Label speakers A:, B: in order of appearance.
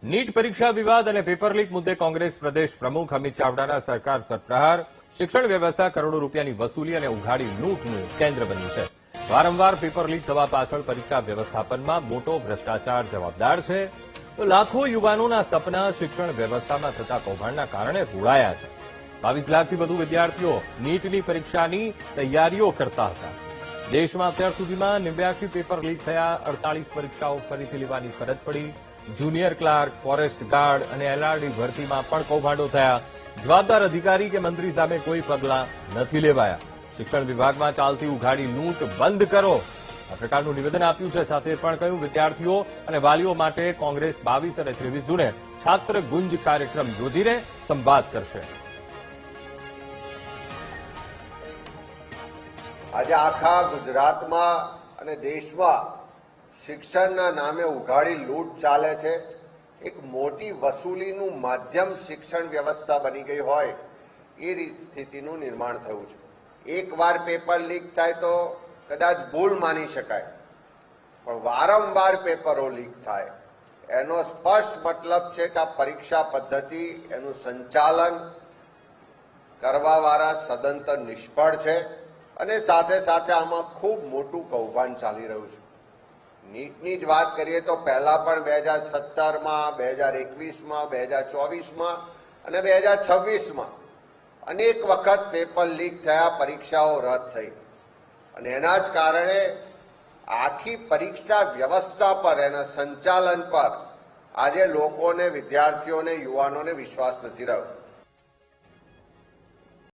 A: NEET પરીક્ષા વિવાદ અને પેપર લીક મુદ્દે કોંગ્રેસ પ્રદેશ પ્રમુખ અમિત ચાવડાના સરકાર પર પ્રહાર. શિક્ષણ વ્યવસ્થા કરોડો રૂપિયાની વસૂલી અને ઉઘાડી લૂંટનું કેન્દ્ર બની છે. વારંવાર પેપર લીક થવા પાછળ પરીક્ષા વ્યવસ્થાપનમાં મોટો ભ્રષ્ટાચાર જવાબદાર છે. તો લાખો યુવાનોના સપના શિક્ષણ વ્યવસ્થામાં થતા કૌભાંડના કારણે રોડાયા છે. 22 લાખથી વધુ વિદ્યાર્થીઓ નીટની પરીક્ષાની તૈયારીઓ કરતા હતા. દેશમાં અત્યાર સુધીમાં 89 પેપર લીક થયા. 48 પરીક્ષાઓ ફરીથી લેવાની ફરજ પડી. જુનિયર ક્લાર્ક, ફોરેસ્ટ ગાર્ડ અને એલઆરડી ભરતીમાં પણ કૌભાંડો થયા. જવાબદાર અધિકારી કે મંત્રી સામે કોઈ પગલાં નથી લેવાયા. શિક્ષણ વિભાગમાં ચાલતી ઉઘાડી લૂંટ બંધ કરો, આ પ્રકારનું નિવેદન આપ્યું છે. સાથે પણ કહ્યું, વિદ્યાર્થીઓ અને વાલીઓ માટે કોંગ્રેસ 22 અને 23 જૂને છાત્ર ગુંજ કાર્યક્રમ યોજીને સંવાદ કરશે.
B: આજે આખા ગુજરાતમાં અને દેશમાં શિક્ષણના નામે ઉઘાડી લૂંટ ચાલે છે. એક મોટી વસૂલીનું માધ્યમ શિક્ષણ વ્યવસ્થા બની ગઈ હોય એ સ્થિતિનું નિર્માણ થયું છે. એકવાર પેપર લીક થાય તો કદાચ ભૂલ માની શકાય, પણ વારંવાર પેપરો લીક થાય એનો સ્પષ્ટ મતલબ છે કે આ પરીક્ષા પદ્ધતિ, એનું સંચાલન કરવાવાળા સદંતર નિષ્ફળ છે અને સાથે સાથે આમાં ખૂબ મોટું કૌભાંડ ચાલી રહ્યું છે. નીટની જ વાત કરીએ તો પહેલા પણ 2017માં, 2021માં, 2024માં અને 2026માં અનેક વખત પેપર લીક થયા, પરીક્ષાઓ રદ થઈ અને એના જ કારણે આખી પરીક્ષા વ્યવસ્થા પર, એના સંચાલન પર આજે લોકોને, વિદ્યાર્થીઓને, યુવાનોને વિશ્વાસ નથી રહ્યો.